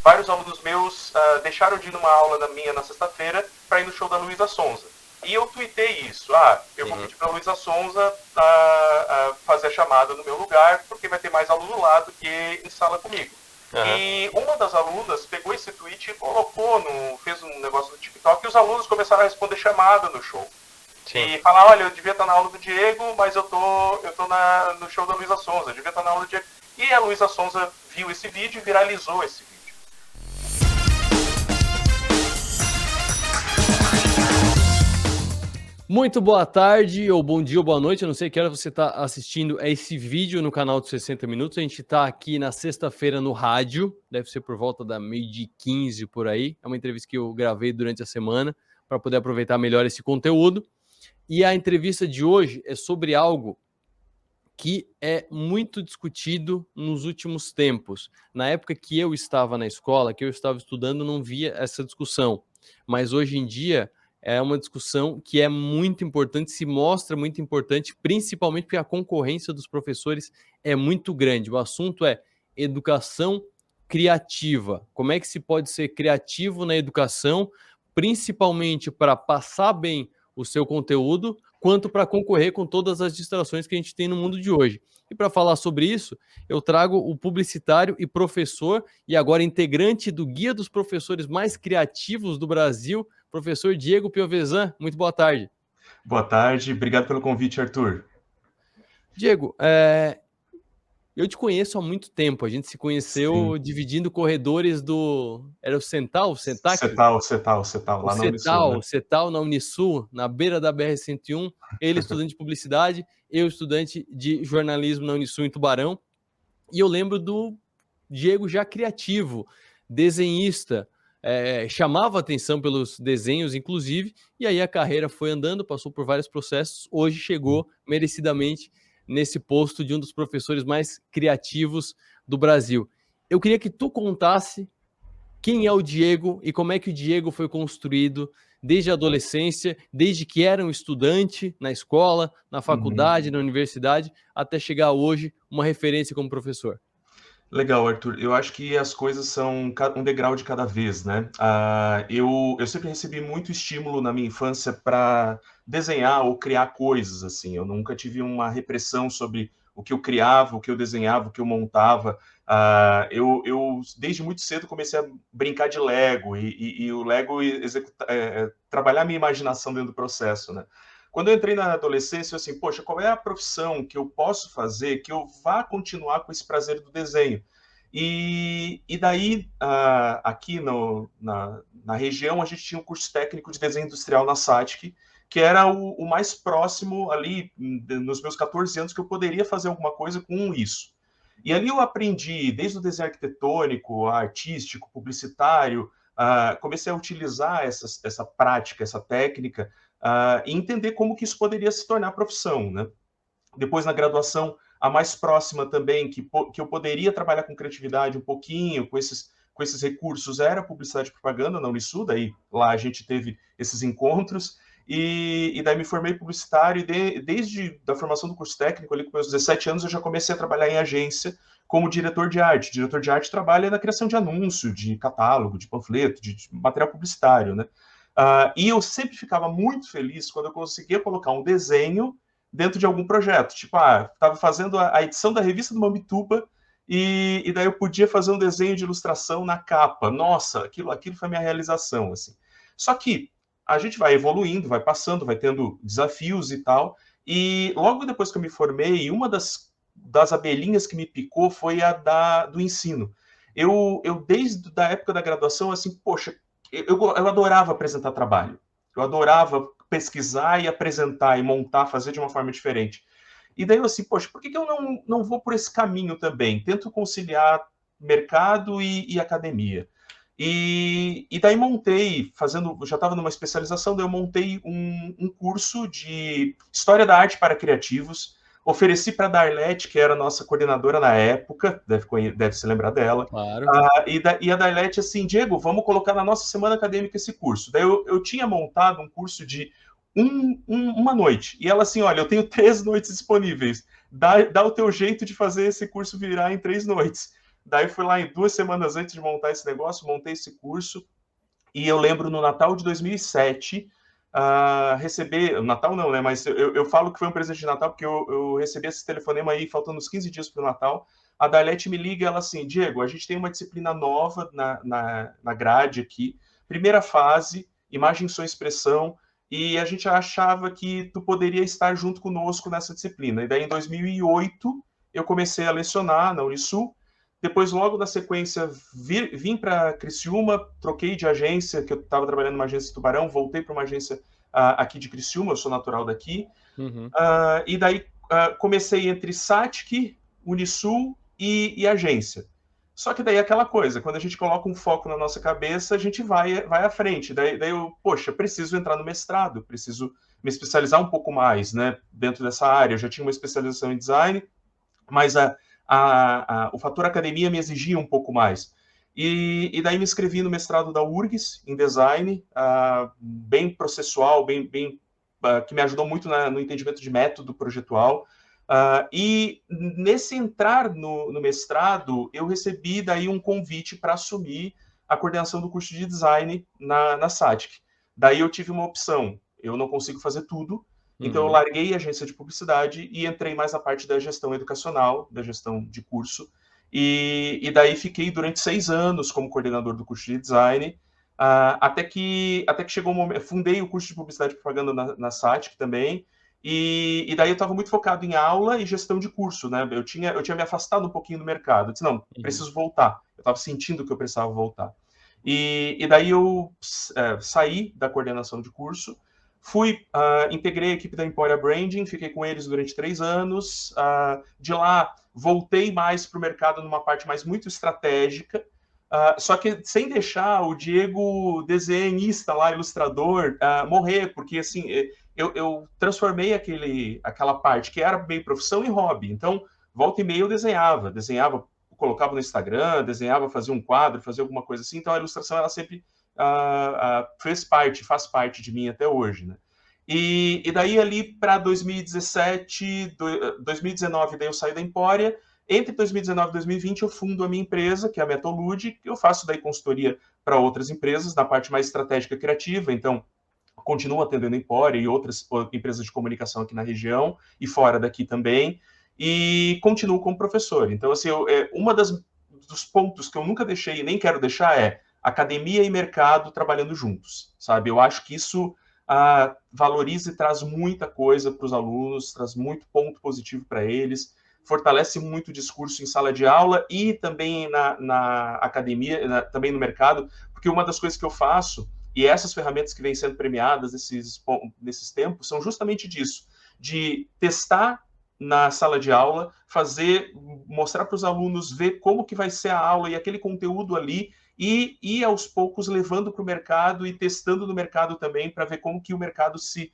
vários alunos meus deixaram de ir numa aula minha na sexta-feira para ir no show da Luísa Sonza. E eu tuitei isso, eu vou pedir para a Luísa Sonza fazer a chamada no meu lugar, porque vai ter mais aluno lá do que em sala comigo. E uma das alunas pegou esse tweet e colocou, fez um negócio no TikTok, e os alunos começaram a responder chamada no show. Sim. E falar, olha, eu devia estar na aula do Diego, mas eu tô no show da Luísa Sonza, eu devia estar na aula do Diego. E a Luísa Sonza viu esse vídeo e viralizou esse vídeo. Muito boa tarde, ou bom dia, ou boa noite, eu não sei que hora você está assistindo a esse vídeo no canal de 60 Minutos. A gente está aqui na sexta-feira no rádio, deve ser por volta da 12h15 por aí. É uma entrevista que eu gravei durante a semana para poder aproveitar melhor esse conteúdo. E a entrevista de hoje é sobre algo que é muito discutido nos últimos tempos. Na época que eu estava na escola, que eu estava estudando, não via essa discussão. Mas hoje em dia é uma discussão que é muito importante, se mostra muito importante, principalmente porque a concorrência dos professores é muito grande. O assunto é educação criativa. Como é que se pode ser criativo na educação, principalmente para passar bem o seu conteúdo, quanto para concorrer com todas as distrações que a gente tem no mundo de hoje. E para falar sobre isso, eu trago o publicitário e professor, e agora integrante do Guia dos Professores Mais Criativos do Brasil, professor Diego Piovesan. Muito boa tarde. Boa tarde, obrigado pelo convite, Arthur. Diego, eu te conheço há muito tempo, a gente se conheceu dividindo corredores do... Era o Cental, o Centac? Cetal, lá na Unisul, né? Cetal na Unisul, na beira da BR-101, ele estudante de publicidade, eu estudante de jornalismo na Unisul em Tubarão, e eu lembro do Diego já criativo, desenhista, chamava atenção pelos desenhos, inclusive, e aí a carreira foi andando, passou por vários processos, hoje chegou merecidamente nesse posto de um dos professores mais criativos do Brasil. Eu queria que tu contasse quem é o Diego e como é que o Diego foi construído desde a adolescência, desde que era um estudante na escola, na faculdade, na universidade, até chegar hoje uma referência como professor. Legal, Arthur. Eu acho que as coisas são um degrau de cada vez, né? Eu sempre recebi muito estímulo na minha infância para desenhar ou criar coisas, assim. Eu nunca tive uma repressão sobre o que eu criava, o que eu desenhava, o que eu montava. Eu desde muito cedo, comecei a brincar de Lego, e o Lego trabalhar a minha imaginação dentro do processo, né? Quando eu entrei na adolescência, eu assim, poxa, qual é a profissão que eu posso fazer que eu vá continuar com esse prazer do desenho? E daí, aqui na região, a gente tinha um curso técnico de desenho industrial na SATIC, que era o mais próximo ali, nos meus 14 anos, que eu poderia fazer alguma coisa com isso. E ali eu aprendi, desde o desenho arquitetônico, artístico, publicitário, comecei a utilizar essa prática, essa técnica, e entender como que isso poderia se tornar profissão, né? Depois, na graduação, a mais próxima também, que eu poderia trabalhar com criatividade um pouquinho, com esses recursos, era publicidade e propaganda na Unisul, daí lá a gente teve esses encontros, e daí me formei publicitário, e desde a formação do curso técnico, ali com meus 17 anos, eu já comecei a trabalhar em agência como diretor de arte. Diretor de arte trabalha na criação de anúncio, de catálogo, de panfleto, de material publicitário, né? E eu sempre ficava muito feliz quando eu conseguia colocar um desenho dentro de algum projeto. Tipo, estava fazendo a edição da revista do Mambituba e daí eu podia fazer um desenho de ilustração na capa. Nossa, aquilo foi a minha realização, assim. Só que a gente vai evoluindo, vai passando, vai tendo desafios e tal. E logo depois que eu me formei, uma das abelhinhas que me picou foi a do ensino. Eu desde a época da graduação, assim, poxa, eu adorava apresentar trabalho. Eu adorava pesquisar e apresentar e montar, fazer de uma forma diferente. E daí eu assim, poxa, por que eu não vou por esse caminho também? Tento conciliar mercado e academia. E daí montei, já estava numa especialização, daí eu montei um curso de História da Arte para Criativos, ofereci para a Darlete, que era a nossa coordenadora na época, deve se lembrar dela. Claro. E a Darlete assim, Diego, vamos colocar na nossa semana acadêmica esse curso. Daí eu tinha montado um curso de uma noite. E ela assim, olha, eu tenho 3 noites disponíveis. Dá o teu jeito de fazer esse curso virar em 3 noites. Daí fui lá em 2 semanas antes de montar esse negócio, montei esse curso, e eu lembro no Natal de 2007, receber, Natal não, né, mas eu falo que foi um presente de Natal, porque eu recebi esse telefonema aí, faltando uns 15 dias para o Natal. A Dailete me liga, ela assim, Diego, a gente tem uma disciplina nova na grade aqui, primeira fase, imagem, som e expressão, e a gente achava que tu poderia estar junto conosco nessa disciplina. E daí, em 2008, eu comecei a lecionar na Unisul. Depois, logo na sequência, vim para Criciúma, troquei de agência, que eu estava trabalhando numa agência de Tubarão, voltei para uma agência aqui de Criciúma, eu sou natural daqui. Uhum. E daí comecei entre SATIC, Unisul e agência. Só que daí é aquela coisa, quando a gente coloca um foco na nossa cabeça, a gente vai à frente. Daí eu, poxa, preciso entrar no mestrado, preciso me especializar um pouco mais, né, dentro dessa área. Eu já tinha uma especialização em design, mas o fator academia me exigia um pouco mais. E daí me inscrevi no mestrado da URGS, em design, bem processual, que me ajudou muito no entendimento de método projetual. E nesse entrar no mestrado, eu recebi daí um convite para assumir a coordenação do curso de design na SATIC. Daí eu tive uma opção, eu não consigo fazer tudo, então eu larguei a agência de publicidade e entrei mais na parte da gestão educacional, da gestão de curso, e daí fiquei durante 6 anos como coordenador do curso de design, até que chegou um momento, fundei o curso de publicidade e propaganda na SATIC também, e daí eu estava muito focado em aula e gestão de curso, né? Eu tinha me afastado um pouquinho do mercado. Eu disse, não, preciso voltar. Eu estava sentindo que eu precisava voltar. E daí eu saí da coordenação de curso, integrei a equipe da Emporia Branding, fiquei com eles durante 3 anos. De lá, voltei mais para o mercado numa parte mais muito estratégica, só que sem deixar o Diego desenhista lá, ilustrador, morrer, porque assim, eu transformei aquela parte que era bem profissão em hobby. Então, volta e meia eu desenhava, colocava no Instagram, desenhava, fazia um quadro, fazia alguma coisa assim. Então, a ilustração ela sempre faz parte de mim até hoje, né? E daí ali para 2017, 2019, daí eu saí da Emporia. Entre 2019 e 2020 eu fundo a minha empresa, que é a Metolude, que eu faço daí consultoria para outras empresas na parte mais estratégica e criativa. Então, continuo atendendo Emporia e outras empresas de comunicação aqui na região e fora daqui também, e continuo como professor. Então, assim, uma dos pontos que eu nunca deixei e nem quero deixar é academia e mercado trabalhando juntos, sabe? Eu acho que isso valoriza e traz muita coisa para os alunos, traz muito ponto positivo para eles, fortalece muito o discurso em sala de aula e também na academia, também no mercado, porque uma das coisas que eu faço, e essas ferramentas que vêm sendo premiadas nesses tempos, são justamente disso, de testar na sala de aula, mostrar para os alunos, ver como que vai ser a aula e aquele conteúdo ali, e ir aos poucos levando para o mercado e testando no mercado também, para ver como que o mercado se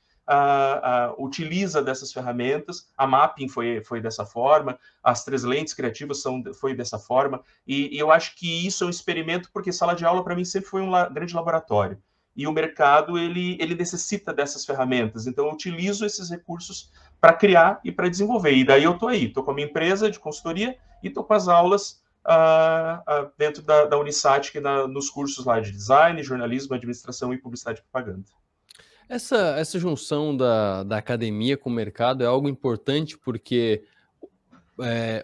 utiliza dessas ferramentas. A mapping foi dessa forma, as 3 lentes criativas foi dessa forma, e eu acho que isso é um experimento, porque sala de aula para mim sempre foi um grande laboratório, e o mercado ele necessita dessas ferramentas, então eu utilizo esses recursos para criar e para desenvolver, e daí eu estou com a minha empresa de consultoria e estou com as aulas dentro da Unisat, nos cursos lá de design, jornalismo, administração e publicidade e propaganda. Essa junção da academia com o mercado é algo importante, porque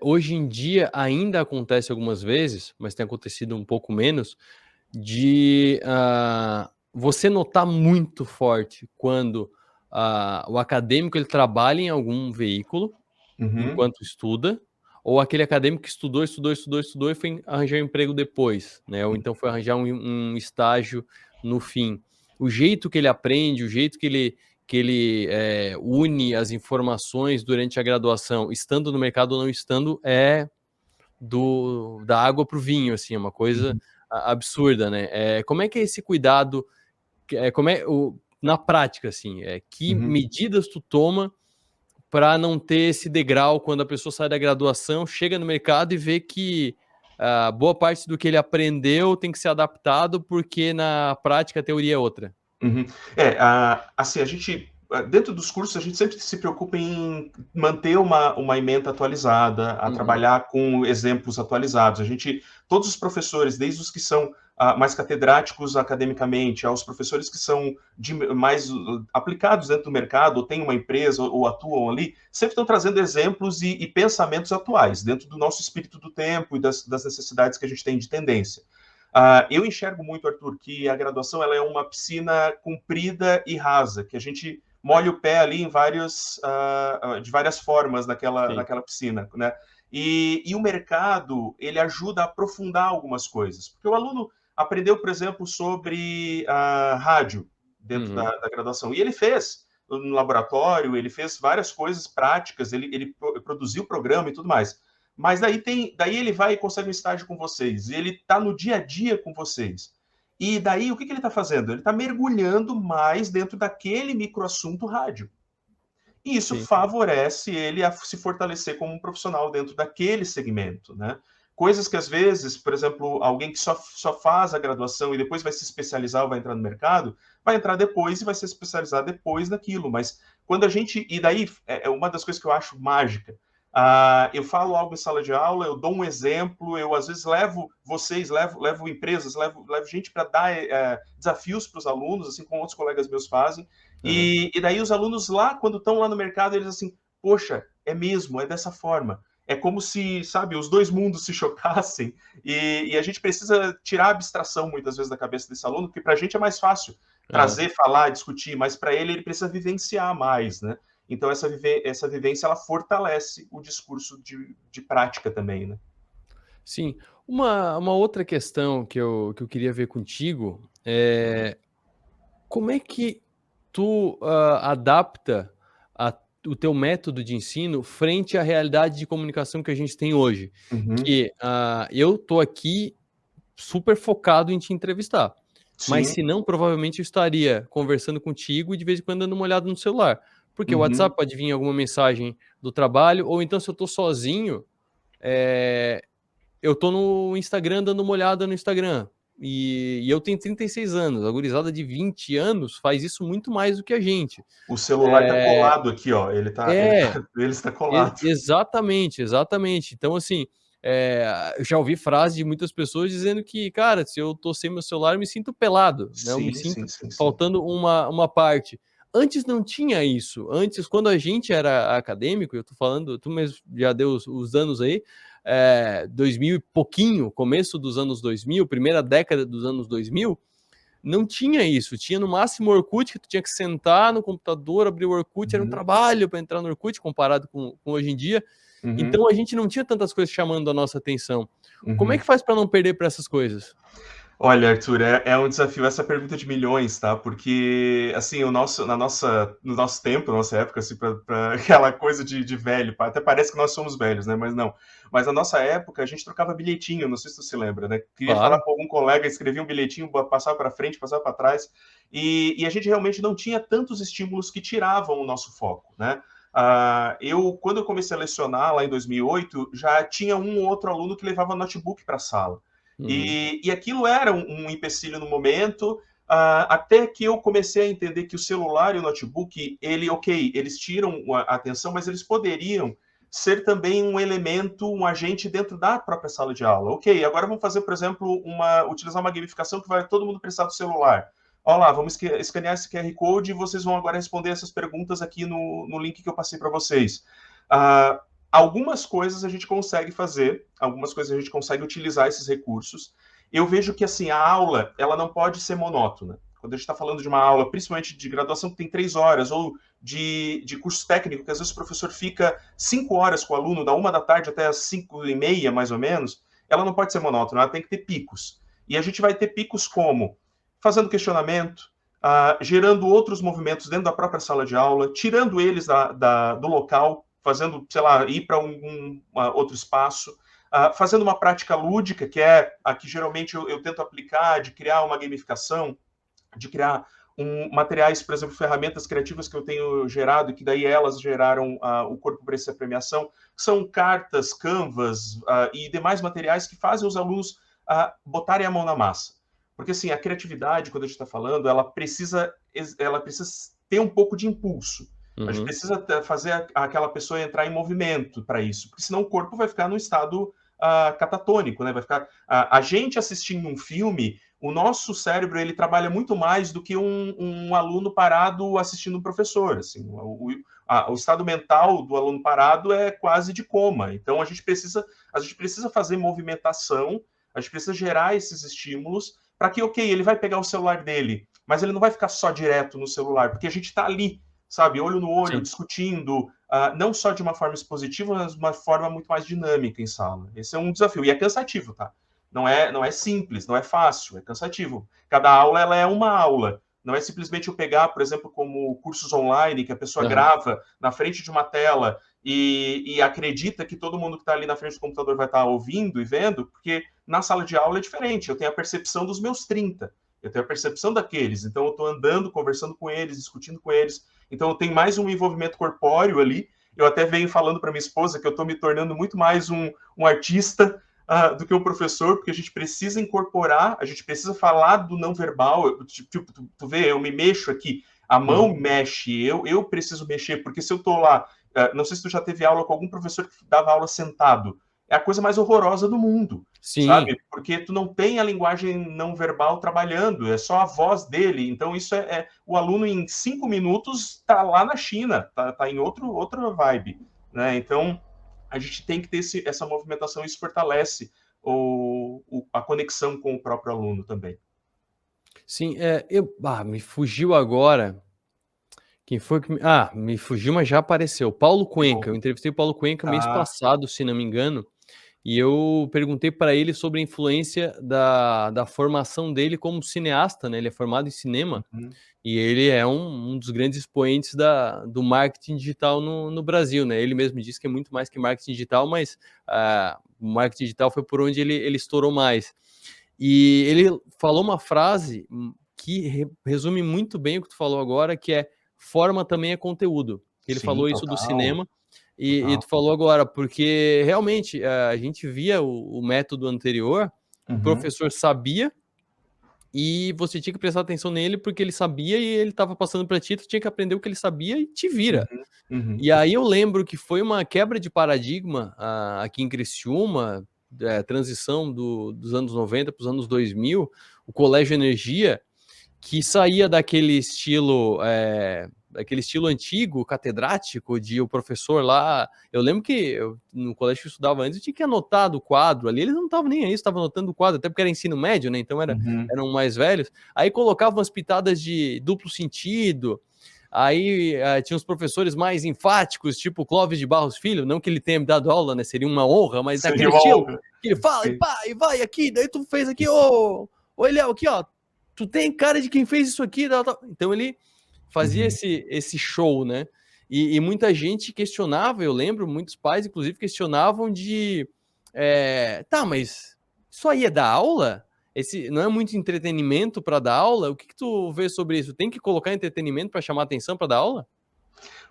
hoje em dia ainda acontece algumas vezes, mas tem acontecido um pouco menos, de você notar muito forte quando o acadêmico ele trabalha em algum veículo enquanto estuda, ou aquele acadêmico que estudou e foi arranjar um emprego depois, né? Ou então foi arranjar um estágio no fim. O jeito que ele aprende, o jeito que ele une as informações durante a graduação, estando no mercado ou não estando, é da água para o vinho, assim, é uma coisa absurda, né? Como é que é esse cuidado, na prática, assim, que medidas tu toma para não ter esse degrau quando a pessoa sai da graduação, chega no mercado e vê que boa parte do que ele aprendeu tem que ser adaptado, porque na prática a teoria é outra? Assim, a gente dentro dos cursos, a gente sempre se preocupa em manter uma ementa atualizada, a trabalhar com exemplos atualizados. Todos os professores, desde os que são mais catedráticos academicamente, aos professores que são mais aplicados dentro do mercado, ou têm uma empresa, ou atuam ali, sempre estão trazendo exemplos e pensamentos atuais, dentro do nosso espírito do tempo e das necessidades que a gente tem de tendência. Eu enxergo muito, Arthur, que a graduação ela é uma piscina comprida e rasa, que a gente molha o pé ali de várias formas naquela piscina, né? E o mercado, ele ajuda a aprofundar algumas coisas, porque o aluno aprendeu, por exemplo, sobre rádio dentro da graduação, e ele fez no laboratório, ele fez várias coisas práticas, ele produziu o programa e tudo mais. Mas daí ele vai e consegue um estágio com vocês, e ele está no dia a dia com vocês. E daí, o que ele está fazendo? Ele está mergulhando mais dentro daquele microassunto rádio. E isso favorece ele a se fortalecer como um profissional dentro daquele segmento, né? Coisas que, às vezes, por exemplo, alguém que só faz a graduação e depois vai se especializar ou vai entrar no mercado, vai entrar depois e vai se especializar depois naquilo. Mas quando a gente... E daí, é uma das coisas que eu acho mágica. Eu falo algo em sala de aula, eu dou um exemplo, eu às vezes levo empresas, levo gente para dar desafios para os alunos, assim como outros colegas meus fazem, e daí os alunos lá, quando estão lá no mercado, eles assim, poxa, é mesmo, é dessa forma. É como se, sabe, os dois mundos se chocassem, e a gente precisa tirar a abstração muitas vezes da cabeça desse aluno, porque para a gente é mais fácil trazer, falar, discutir, mas para ele precisa vivenciar mais, né? Então, essa vivência, ela fortalece o discurso de prática também, né? Sim. Uma outra questão que eu queria ver contigo é como é que tu adapta o teu método de ensino frente à realidade de comunicação que a gente tem hoje? Que eu tô aqui super focado em te entrevistar, mas Sim. se não, provavelmente eu estaria conversando contigo e de vez em quando dando uma olhada no celular, porque o WhatsApp pode vir alguma mensagem do trabalho, ou então se eu tô sozinho, eu tô no Instagram dando uma olhada no Instagram. E eu tenho 36 anos, a gurizada de 20 anos faz isso muito mais do que a gente. O celular tá colado aqui, ó. Ele está colado. Exatamente, exatamente. Então, assim, eu já ouvi frases de muitas pessoas dizendo que, cara, se eu tô sem meu celular, eu me sinto pelado, né? Eu me Sim, sinto sim, sim, sim. faltando uma parte. Antes não tinha isso. Antes, quando a gente era acadêmico, eu tô falando, tu mesmo já deu os anos aí, 2000 e pouquinho, começo dos anos 2000, primeira década dos anos 2000, não tinha isso. Tinha no máximo o Orkut, que tu tinha que sentar no computador, abrir o Orkut, era um trabalho para entrar no Orkut comparado com hoje em dia. Então a gente não tinha tantas coisas chamando a nossa atenção. Como é que faz para não perder para essas coisas? Olha, Arthur, é um desafio essa pergunta de milhões, tá? Porque, assim, no nosso tempo, na nossa época, assim, pra aquela coisa de velho, até parece que nós somos velhos, né? Mas não. Mas na nossa época, a gente trocava bilhetinho, não sei se tu se lembra, né? Queria falar Claro. com algum colega, escrevia um bilhetinho, passava para frente, passava para trás, e a gente realmente não tinha tantos estímulos que tiravam o nosso foco, né? Quando eu comecei a lecionar lá em 2008, já tinha um ou outro aluno que levava notebook para a sala. E aquilo era um empecilho no momento, até que eu comecei a entender que o celular e o notebook, eles tiram a atenção, mas eles poderiam ser também um elemento, um agente dentro da própria sala de aula. Ok, agora vamos fazer, por exemplo, utilizar uma gamificação que vai todo mundo precisar do celular. Olha lá, vamos escanear esse QR Code e vocês vão agora responder essas perguntas aqui no link que eu passei para vocês. Algumas coisas a gente consegue fazer, algumas coisas a gente consegue utilizar esses recursos. Eu vejo que, assim, a aula, ela não pode ser monótona. Quando a gente está falando de uma aula, principalmente de graduação, que tem 3 horas, ou de curso técnico, que às vezes o professor fica 5 horas com o aluno, da 1 da tarde até as 5h30, mais ou menos, ela não pode ser monótona, ela tem que ter picos. E a gente vai ter picos como fazendo questionamento, gerando outros movimentos dentro da própria sala de aula, tirando eles do local, fazendo, sei lá, ir para outro espaço, fazendo uma prática lúdica, que é a que geralmente eu tento aplicar, de criar uma gamificação, de criar materiais, por exemplo, ferramentas criativas que eu tenho gerado, e que daí elas geraram o corpo para essa premiação, são cartas, canvas e demais materiais que fazem os alunos botarem a mão na massa. Porque, assim, a criatividade, quando a gente está falando, ela precisa ter um pouco de impulso. A gente Uhum. precisa fazer aquela pessoa entrar em movimento para isso, porque senão o corpo vai ficar num estado catatônico, né? Vai ficar a gente assistindo um filme, o nosso cérebro ele trabalha muito mais do que um aluno parado assistindo um professor. Assim, o estado mental do aluno parado é quase de coma. Então a gente precisa fazer movimentação, a gente precisa gerar esses estímulos para que, ok, ele vai pegar o celular dele, mas ele não vai ficar só direto no celular, porque a gente está ali, sabe, olho no olho, Sim. discutindo, não só de uma forma expositiva, mas de uma forma muito mais dinâmica em sala. Esse é um desafio, e é cansativo, tá? Não é simples, não é fácil, é cansativo. Cada aula ela é uma aula. Não é simplesmente eu pegar, por exemplo, como cursos online, que a pessoa Aham. grava na frente de uma tela e acredita que todo mundo que está ali na frente do computador vai estar ouvindo e vendo, porque na sala de aula é diferente. Eu tenho a percepção dos meus 30, eu tenho a percepção daqueles, então eu estou andando, conversando com eles, discutindo com eles. Então eu tenho mais um envolvimento corpóreo ali. Eu até venho falando para minha esposa que eu estou me tornando muito mais um artista do que um professor, porque a gente precisa incorporar, a gente precisa falar do não verbal. Tipo, tu vê, eu me mexo aqui, a mão Uhum. mexe, eu preciso mexer, porque se eu estou lá, não sei se tu já teve aula com algum professor que dava aula sentado, é a coisa mais horrorosa do mundo, Sim. sabe? Porque tu não tem a linguagem não verbal trabalhando, é só a voz dele. Então isso o aluno em 5 minutos está lá na China, tá em outra vibe, né? Então a gente tem que ter essa movimentação, isso fortalece a conexão com o próprio aluno também. Sim, me fugiu agora. Quem foi que me fugiu, mas já apareceu. Paulo Que bom. Cuenca. Eu entrevistei o Paulo Cuenca mês Ah, passado, se não me engano, e eu perguntei para ele sobre a influência da formação dele como cineasta, né? Ele é formado em cinema uhum, e ele é um dos grandes expoentes do marketing digital no Brasil, né? Ele mesmo disse que é muito mais que marketing digital, mas o marketing digital foi por onde ele estourou mais. E ele falou uma frase que resume muito bem o que tu falou agora, que é forma também é conteúdo. Ele sim, falou isso do total, cinema e total. tu falou agora, porque realmente a gente via o método anterior, o Uhum, professor sabia e você tinha que prestar atenção nele porque ele sabia e ele estava passando para ti, tu tinha que aprender o que ele sabia e te vira. uhum, uhum, E aí eu lembro que foi uma quebra de paradigma, aqui em Criciúma, transição dos anos 90 para os anos 2000, o Colégio Energia, que saía daquele estilo antigo, catedrático, de o professor lá. Eu lembro que no colégio que eu estudava antes, eu tinha que anotar do quadro ali, eles não estavam nem aí, estavam anotando o quadro, até porque era ensino médio, né? Então uhum, eram mais velhos. Aí colocavam umas pitadas de duplo sentido. Aí tinha os professores mais enfáticos, tipo Clóvis de Barros Filho, não que ele tenha me dado aula, né? Seria uma honra, mas seria daquele uma estilo, honra. que ele fala, e Sim. pá, e vai aqui, daí tu fez aqui, ô Léo, aqui, ó, tu tem cara de quem fez isso aqui. Então ele fazia Uhum. esse show, né? E muita gente questionava, eu lembro, muitos pais, inclusive, questionavam tá, mas isso aí é da aula? Esse não é muito entretenimento para dar aula? O que tu vê sobre isso? Tem que colocar entretenimento para chamar atenção para dar aula?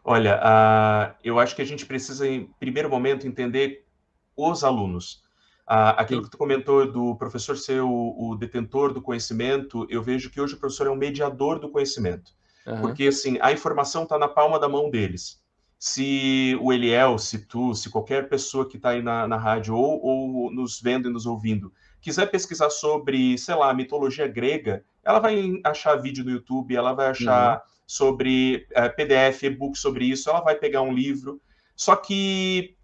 Olha, eu acho que a gente precisa, em primeiro momento, entender os alunos. Aquilo Sim. que tu comentou do professor ser o detentor do conhecimento, eu vejo que hoje o professor é um mediador do conhecimento. Aham. Porque, assim, a informação está na palma da mão deles. Se o Eliel, se tu, se qualquer pessoa que está aí na rádio ou nos vendo e nos ouvindo, quiser pesquisar sobre, sei lá, mitologia grega, ela vai achar vídeo no YouTube, ela vai Uhum. achar sobre PDF, e-book sobre isso, ela vai pegar um livro. Só que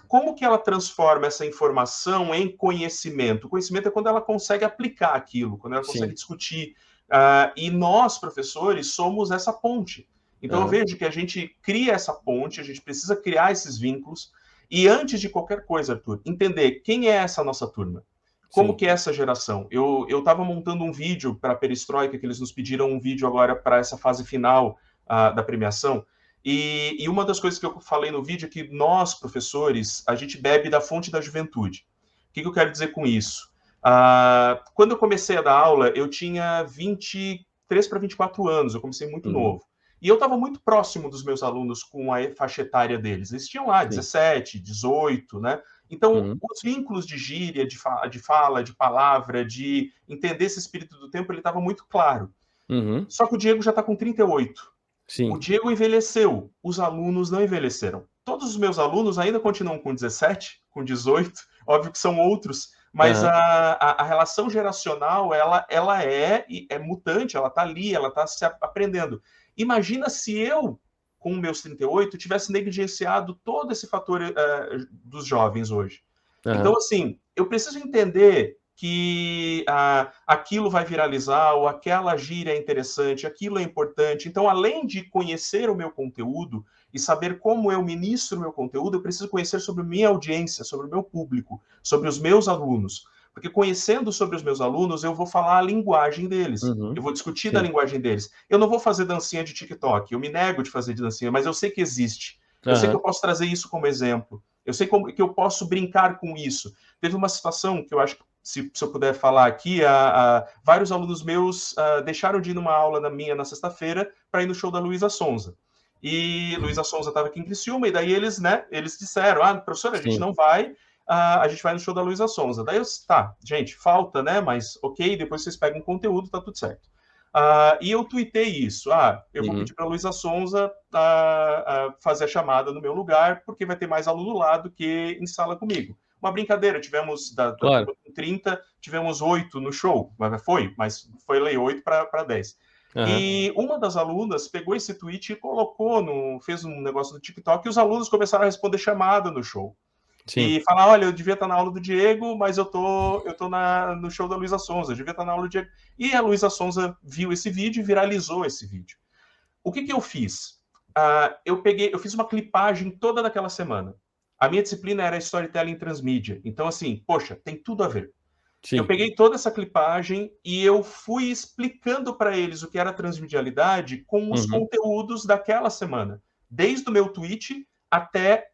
como que ela transforma essa informação em conhecimento? O conhecimento é quando ela consegue aplicar aquilo, quando ela consegue Sim. discutir. E nós, professores, somos essa ponte. Então, eu Aham. vejo que a gente cria essa ponte, a gente precisa criar esses vínculos. E antes de qualquer coisa, Arthur, entender quem é essa nossa turma. Como Sim. que é essa geração? Eu estava montando um vídeo para a Perestroika, que eles nos pediram um vídeo agora para essa fase final da premiação. E uma das coisas que eu falei no vídeo é que nós, professores, a gente bebe da fonte da juventude. O que eu quero dizer com isso? Quando eu comecei a dar aula, eu tinha 23 para 24 anos, eu comecei muito Uhum. novo. E eu estava muito próximo dos meus alunos com a faixa etária deles. Eles tinham lá Sim. 17, 18, né? Então, Uhum. os vínculos de gíria, de fala, de palavra, de entender esse espírito do tempo, ele estava muito claro. Uhum. Só que o Diego já está com 38. Sim. O Diego envelheceu, os alunos não envelheceram. Todos os meus alunos ainda continuam com 17, com 18, óbvio que são outros, mas Aham. a relação geracional, ela é mutante, ela está ali, ela está se aprendendo. Imagina se eu, com meus 38, tivesse negligenciado todo esse fator dos jovens hoje. Então, Aham. assim, eu preciso entender que aquilo vai viralizar, ou aquela gíria é interessante, aquilo é importante. Então, além de conhecer o meu conteúdo e saber como eu ministro o meu conteúdo, eu preciso conhecer sobre minha audiência, sobre o meu público, sobre os meus alunos. Porque conhecendo sobre os meus alunos, eu vou falar a linguagem deles. Uhum. Eu vou discutir da Sim. linguagem deles. Eu não vou fazer dancinha de TikTok. Eu me nego de fazer de dancinha, mas eu sei que existe. Eu sei que eu Aham. posso trazer isso como exemplo. Eu sei que eu posso brincar com isso. Teve uma situação que eu acho que, se eu puder falar aqui, vários alunos meus deixaram de ir numa aula na sexta-feira para ir no show da Luísa Sonza. E Luísa Sonza estava aqui em Criciúma, e daí eles disseram, professor, a gente Sim. não vai, a gente vai no show da Luísa Sonza. Daí eu disse, tá, gente, falta, né, mas ok, depois vocês pegam conteúdo, tá tudo certo. E eu tuitei isso, eu vou Uhum. pedir para a Luísa Sonza fazer a chamada no meu lugar, porque vai ter mais aluno lá do que em sala comigo. Uma brincadeira, tivemos da Claro. turma com 30, tivemos 8 no show, mas foi lei 8 para 10. Aham. E uma das alunas pegou esse tweet e colocou, fez um negócio no TikTok, e os alunos começaram a responder chamada no show. Sim. E falar, olha, eu devia estar na aula do Diego, mas eu tô no show da Luísa Sonza, eu devia estar na aula do Diego. E a Luísa Sonza viu esse vídeo e viralizou esse vídeo. O que eu fiz? Eu fiz uma clipagem toda daquela semana. A minha disciplina era Storytelling Transmídia. Então, assim, poxa, tem tudo a ver. Eu Sim. peguei toda essa clipagem e eu fui explicando para eles o que era transmedialidade com os Uhum. conteúdos daquela semana. Desde o meu tweet até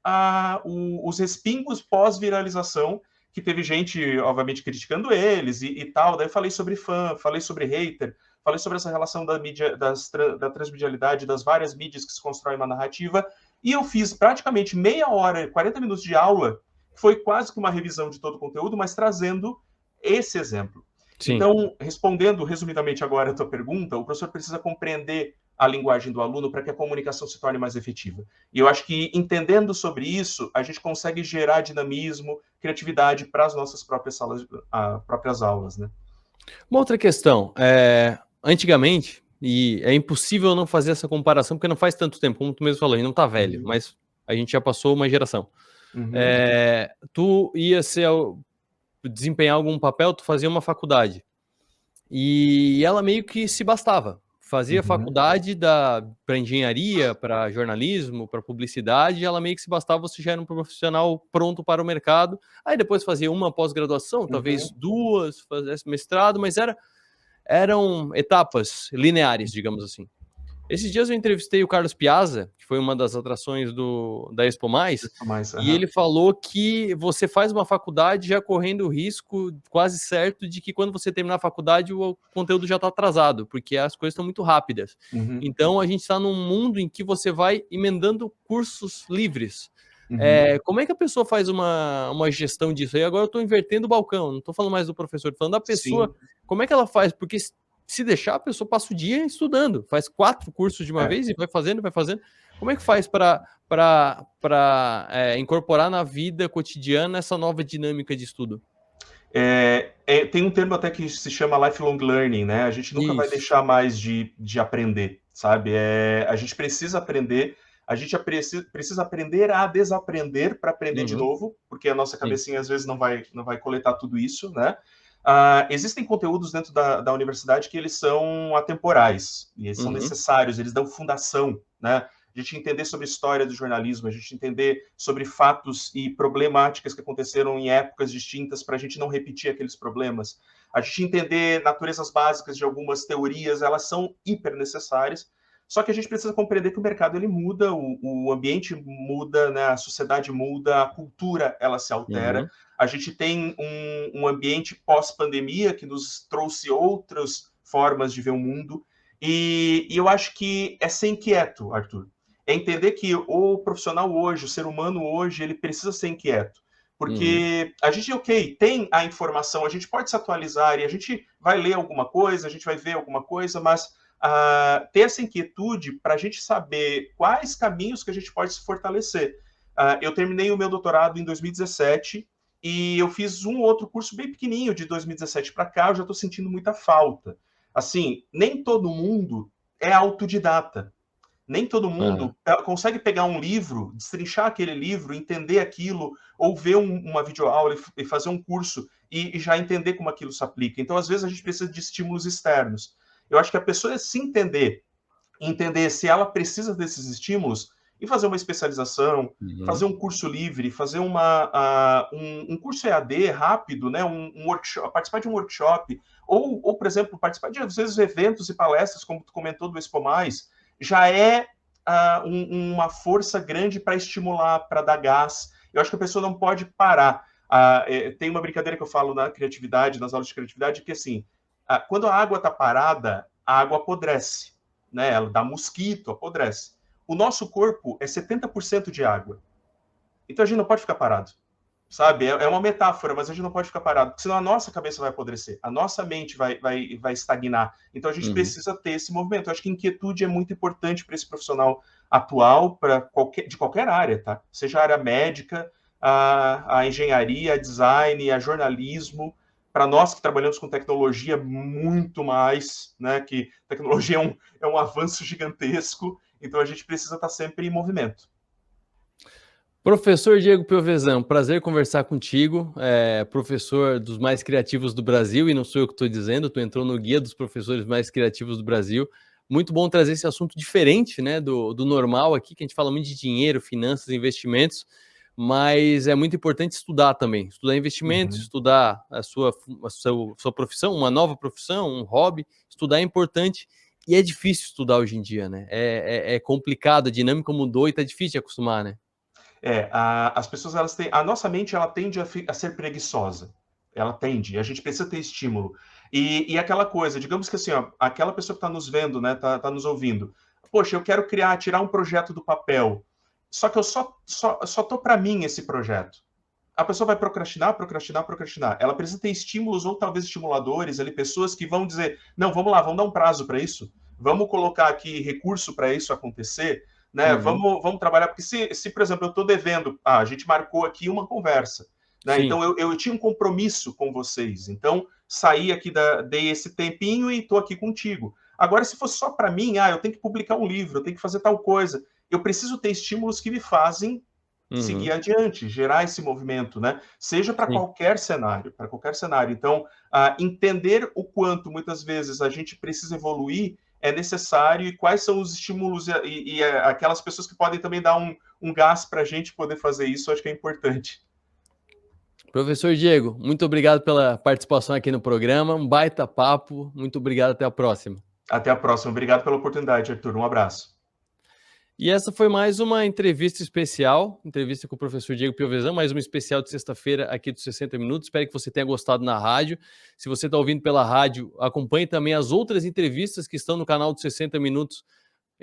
os respingos pós-viralização, que teve gente, obviamente, criticando eles e tal. Daí eu falei sobre fã, falei sobre hater, falei sobre essa relação da mídia, da transmedialidade, das várias mídias que se constroem uma narrativa. E eu fiz praticamente meia hora, 40 minutos de aula, que foi quase que uma revisão de todo o conteúdo, mas trazendo esse exemplo. Sim. Então, respondendo resumidamente agora a tua pergunta, o professor precisa compreender a linguagem do aluno para que a comunicação se torne mais efetiva. E eu acho que, entendendo sobre isso, a gente consegue gerar dinamismo, criatividade para as nossas próprias próprias aulas, né? Uma outra questão, antigamente, e é impossível não fazer essa comparação, porque não faz tanto tempo, como tu mesmo falou, a gente não tá velho, Uhum. mas a gente já passou uma geração. Uhum. Tu ia desempenhar algum papel, tu fazia uma faculdade. E ela meio que se bastava. Fazia faculdade para engenharia, para jornalismo, para publicidade, ela meio que se bastava, você já era um profissional pronto para o mercado. Aí depois fazia uma pós-graduação, talvez duas, fazesse mestrado, mas eram etapas lineares, digamos assim. Esses dias eu entrevistei o Carlos Piazza, que foi uma das atrações da Expo Mais, e ele falou que você faz uma faculdade já correndo o risco quase certo de que quando você terminar a faculdade o conteúdo já está atrasado, porque as coisas estão muito rápidas. Então a gente está num mundo em que você vai emendando cursos livres. Como é que a pessoa faz uma gestão disso? E agora eu estou invertendo o balcão, não estou falando mais do professor, estou falando da pessoa. Sim. Como é que ela faz? Porque se deixar, a pessoa passa o dia estudando, faz 4 cursos de uma vez e vai fazendo. Como é que faz para incorporar na vida cotidiana essa nova dinâmica de estudo? Tem um termo até que se chama lifelong learning, né? A gente nunca vai Isso. deixar mais de aprender, sabe? A gente precisa aprender, a gente precisa aprender a desaprender para aprender de novo, porque a nossa cabecinha às vezes não vai coletar tudo isso, né? Existem conteúdos dentro da universidade que eles são atemporais, e eles são necessários, eles dão fundação, né? A gente entender sobre a história do jornalismo, a gente entender sobre fatos e problemáticas que aconteceram em épocas distintas para a gente não repetir aqueles problemas. A gente entender naturezas básicas de algumas teorias, elas são hiper necessárias, só que a gente precisa compreender que o mercado ele muda, o ambiente muda, né? A sociedade muda, a cultura ela se altera. A gente tem um ambiente pós-pandemia que nos trouxe outras formas de ver o mundo. E eu acho que é ser inquieto, Arthur. É entender que o profissional hoje, o ser humano hoje, ele precisa ser inquieto. Porque a gente, ok, tem a informação, a gente pode se atualizar e a gente vai ler alguma coisa, a gente vai ver alguma coisa, mas ter essa inquietude para a gente saber quais caminhos que a gente pode se fortalecer. Eu terminei o meu doutorado em 2017 e eu fiz um outro curso bem pequenininho de 2017 para cá, eu já estou sentindo muita falta. Assim, nem todo mundo é autodidata. Nem todo mundo consegue pegar um livro, destrinchar aquele livro, entender aquilo, ou ver uma videoaula e fazer um curso e já entender como aquilo se aplica. Então, às vezes, a gente precisa de estímulos externos. Eu acho que a pessoa se entender se ela precisa desses estímulos e fazer uma especialização, fazer um curso livre, fazer um curso EAD rápido, né? Um workshop, participar de um workshop, ou, por exemplo, participar de, às vezes, eventos e palestras, como tu comentou do Expo Mais, já é uma força grande para estimular, para dar gás. Eu acho que a pessoa não pode parar. Tem uma brincadeira que eu falo na criatividade, nas aulas de criatividade, que assim, quando a água está parada, a água apodrece, né? Ela dá mosquito, apodrece. O nosso corpo é 70% de água. Então a gente não pode ficar parado, sabe? É uma metáfora, mas a gente não pode ficar parado, porque senão a nossa cabeça vai apodrecer, a nossa mente vai estagnar. Então a gente precisa ter esse movimento. Eu acho que inquietude é muito importante para esse profissional atual, de qualquer área, tá? Seja a área médica, a engenharia, a design, a jornalismo. Para nós que trabalhamos com tecnologia, muito mais, né? Que tecnologia é um avanço gigantesco, então a gente precisa estar sempre em movimento. Professor Diego Piovesan, prazer conversar contigo, professor dos mais criativos do Brasil, e não sou eu que estou dizendo, tu entrou no guia dos professores mais criativos do Brasil. Muito bom trazer esse assunto diferente, né, do normal aqui, que a gente fala muito de dinheiro, finanças, investimentos, mas é muito importante estudar também, estudar investimentos, estudar a sua profissão, uma nova profissão, um hobby, estudar é importante. E é difícil estudar hoje em dia, né? É complicado, a dinâmica mudou e tá difícil de acostumar, né? As pessoas, elas têm, a nossa mente, ela tende a ser preguiçosa. Ela tende, a gente precisa ter estímulo. E aquela coisa, digamos que assim, ó, aquela pessoa que está nos vendo, né, tá nos ouvindo, poxa, eu quero tirar um projeto do papel, só que eu só tô para mim esse projeto. A pessoa vai procrastinar. Ela precisa ter estímulos ou talvez estimuladores ali, pessoas que vão dizer, não, vamos lá, vamos dar um prazo para isso, vamos colocar aqui recurso para isso acontecer, né? Vamos trabalhar, porque se, por exemplo, eu estou devendo, a gente marcou aqui uma conversa, né? Então eu tinha um compromisso com vocês, então saí aqui, dei esse tempinho e estou aqui contigo. Agora, se fosse só para mim, eu tenho que publicar um livro, eu tenho que fazer tal coisa, eu preciso ter estímulos que me fazem seguir adiante, gerar esse movimento, né? Seja para qualquer cenário, Então, entender o quanto muitas vezes a gente precisa evoluir é necessário e quais são os estímulos e aquelas pessoas que podem também dar um gás para a gente poder fazer isso, acho que é importante. Professor Diego, muito obrigado pela participação aqui no programa, um baita papo, muito obrigado, até a próxima. Até a próxima, obrigado pela oportunidade, Arthur, um abraço. E essa foi mais uma entrevista especial, entrevista com o professor Diego Piovesan, mais uma especial de sexta-feira aqui dos 60 Minutos. Espero que você tenha gostado na rádio. Se você está ouvindo pela rádio, acompanhe também as outras entrevistas que estão no canal dos 60 Minutos,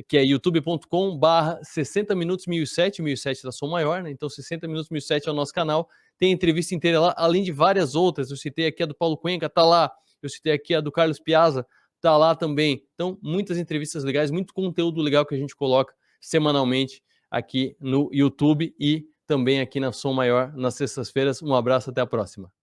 que é youtube.com/60 Minutos 1007, 1007 da Som Maior, né? Então 60 Minutos 1007 é o nosso canal. Tem entrevista inteira lá, além de várias outras. Eu citei aqui a do Paulo Cuenca, tá lá. Eu citei aqui a do Carlos Piazza, tá lá também. Então, muitas entrevistas legais, muito conteúdo legal que a gente coloca semanalmente aqui no YouTube e também aqui na Som Maior nas sextas-feiras. Um abraço, até a próxima.